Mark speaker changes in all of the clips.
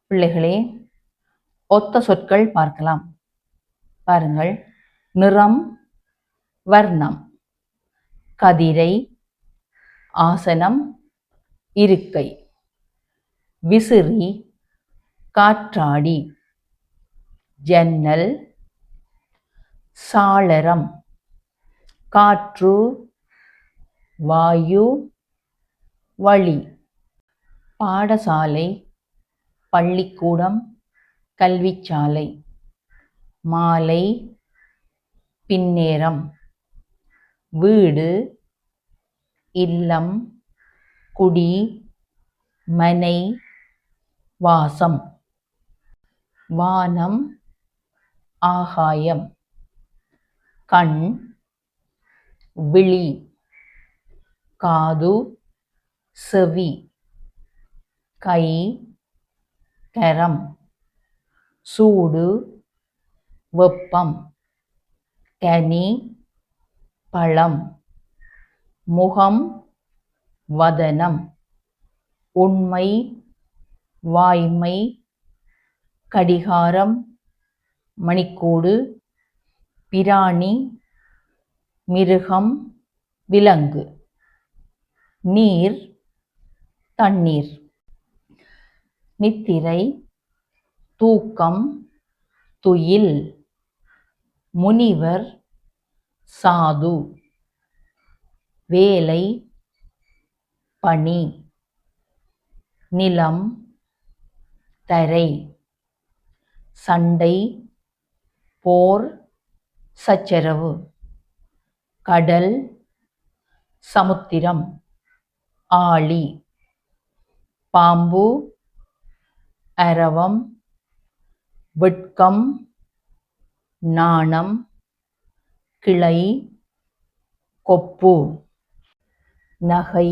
Speaker 1: பிள்ளைகளே, ஒத்த சொற்கள் பார்க்கலாம். பாருங்கள். நிறம், வர்ணம், கதிரை, ஆசனம், இருக்கை, விசிறி, காற்றாடி, ஜன்னல், சாளரம், காற்று, வாயு, வழி. பாடசாலை, பள்ளிக்கூடம், கல்விச்சாலை. மாலை, பின்னேரம். வீடு, இல்லம், குடி, மனை, வாசம். வானம், ஆகாயம். கண், விழி, காது, செவி, கை, கரம். சூடு, வெப்பம், கனி, பழம். முகம், வதனம். உண்மை, வாய்மை, கடிகாரம், மணிக்கூடு, பிராணி, மிருகம், விலங்கு. நீர், தண்ணீர். நித்திரை, தூக்கம், துயில். முனிவர், சாது. வேலை, பணி. நிலம், தரை. சண்டை, போர், சச்சரவு. கடல், சமுத்திரம். ஆழி. பாம்பு, அரவம், வெட்கம், நாணம், கிளை, கொப்பு. நகை,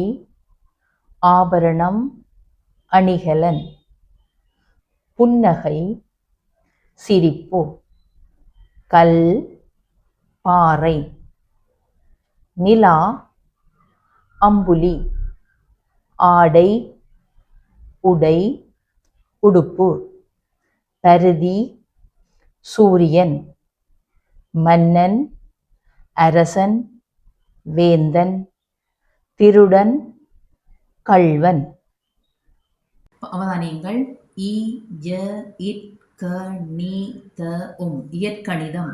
Speaker 1: ஆபரணம், அணிகலன். புன்னகை, சிரிப்பு. கல், பாறை. நிலா, அம்புலி. ஆடை, உடை, உடுப்பு. பருதி, சூரியன். மன்னன், அரசன், வேந்தன். திருடன், கள்வன். அவதானியங்கள். இ, ய, இட், க, நி, த, உம். இயற்கணிதம்.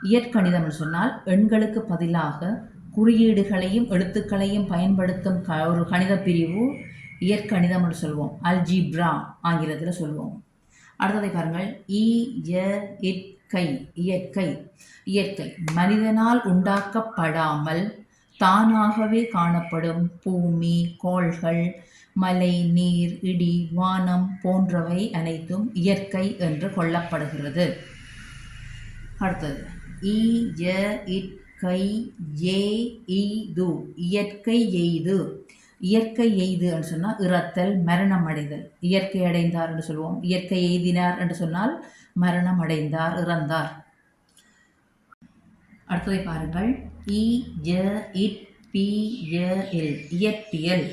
Speaker 1: இயற்கணிதம் சொன்னால் எண்களுக்கு பதிலாக குறியீடுகளையும் எழுத்துக்களையும் பயன்படுத்தும் ஒரு கணித பிரிவு இயற்கணிதம் என்று சொல்வோம். அல்ஜிப்ரா ஆங்கிலத்தில் சொல்வோம். அடுத்ததை பாருங்கள். இ, ய, இட், கை. இயற்கை. இயற்கை மனிதனால் உண்டாக்கப்படாமல் தானாகவே காணப்படும் பூமி, கோள்கள், மலை, நீர், இடி, வானம் போன்றவை அனைத்தும் இயற்கை என்று கொள்ளப்படுகிறது. அடுத்தது. இ, ய, இட், கை, ஏ, து. இயற்கை எய்து. இயற்கை எய்து என்று சொன்னால் இறத்தல், மரணம் அடைதல். இயற்கை அடைந்தார் என்று சொல்வோம். இயற்கை எய்தினார் என்று சொன்னால் மரணம் அடைந்தார், இறந்தார். அடுத்ததை பாருங்கள். இ, ய, இட், பி, ய, எல். இயற்பியல்.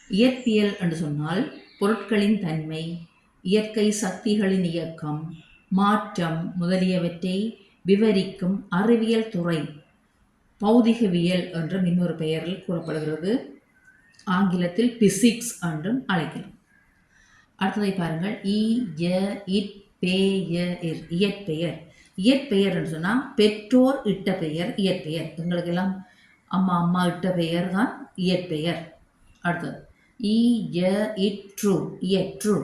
Speaker 1: இயற்பியல் என்று சொன்னால் பொருட்களின் தன்மை, இயற்கை சக்திகளின் இயக்கம், மாற்றம் முதலியவற்றை விவரிக்கும் அறிவியல் துறை. பௌதிகவியல் என்றும் இன்னொரு பெயரில் கூறப்படுகிறது. ஆங்கிலத்தில் பிசிக்ஸ் என்றும் அழைக்கலாம். அடுத்ததை பாருங்கள். இ, ய, இட், பே, ய, இர். இயற்பெயர். இயற்பெயர் என்று சொன்னால் பெற்றோர் இட்ட பெயர் இயற்பெயர். எங்களுக்கெல்லாம் அம்மா அம்மா இட்ட பெயர் தான் இயற்பெயர். அடுத்தது. இ, ய, இட், ட்ரு. இயற்று.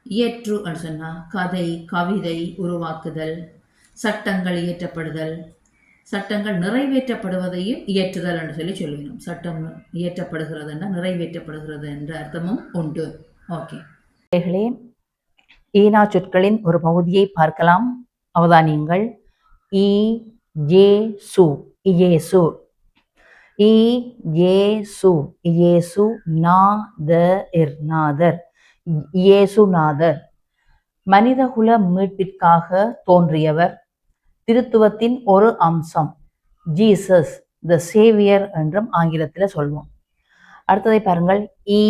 Speaker 1: இயற்று என்று சொன்னால் கதை, கவிதை உருவாக்குதல், சட்டங்கள் இயற்றப்படுதல், சட்டங்கள் நிறைவேற்றப்படுவதையும் இயற்றுதல் என்று சொல்லுவோம். சட்டம் இயற்றப்படுகிறது என்றால் நிறைவேற்றப்படுகிறது என்ற அர்த்தமும் உண்டு. ஓகே. ஈனா சொற்களின் ஒரு பகுதியை பார்க்கலாம். அவதானியங்கள். இ, ஏ, சு. இயேசு. இ, ஏ, சு. இயேசு. நா, த, இர். நாதர். இயேசுநாதர். மனிதகுல மீட்பிற்காக தோன்றியவர். திருத்துவத்தின் ஒரு அம்சம். ஜீசஸ் த சேவியர் என்றும் ஆங்கிலத்தில் சொல்வோம். அடுத்ததை பாருங்கள். இ,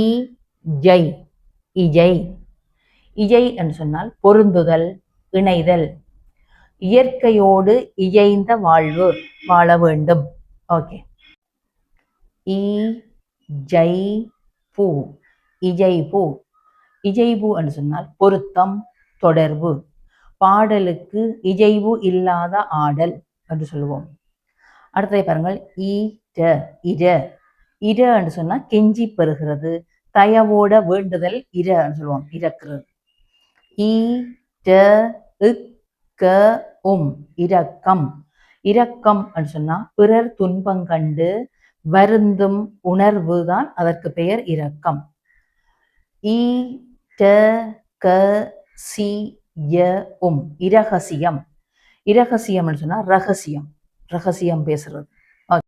Speaker 1: ஜை. இஜை. இயை என்று சொன்னால் பொருந்துதல், இணைதல். இயற்கையோடு இயைந்த வாழ்வு, வாழ வேண்டும். ஓகே. இ ஜை பூ, இஜைபூ. இஜைபூ என்று சொன்னால் பொருத்தம், தொடர்பு. பாடலுக்கு இஜைவு இல்லாத ஆடல் என்று சொல்லுவோம். அடுத்ததை பாருங்கள். இர, இர. இர என்று சொன்னால் கெஞ்சி பெறுகிறது, தயவோட வேண்டுதல் இர என்று சொல்லுவோம், இறக்கிறது. இரக்கம். இரக்கம் என்று சொன்னா பிறர் துன்பம் கண்டு வருந்தும் உணர்வு தான் அதற்கு பெயர் இரக்கம். இரகசியம். இரகசியம் என்று சொன்னா ரகசியம், ரகசியம் பேசுறது.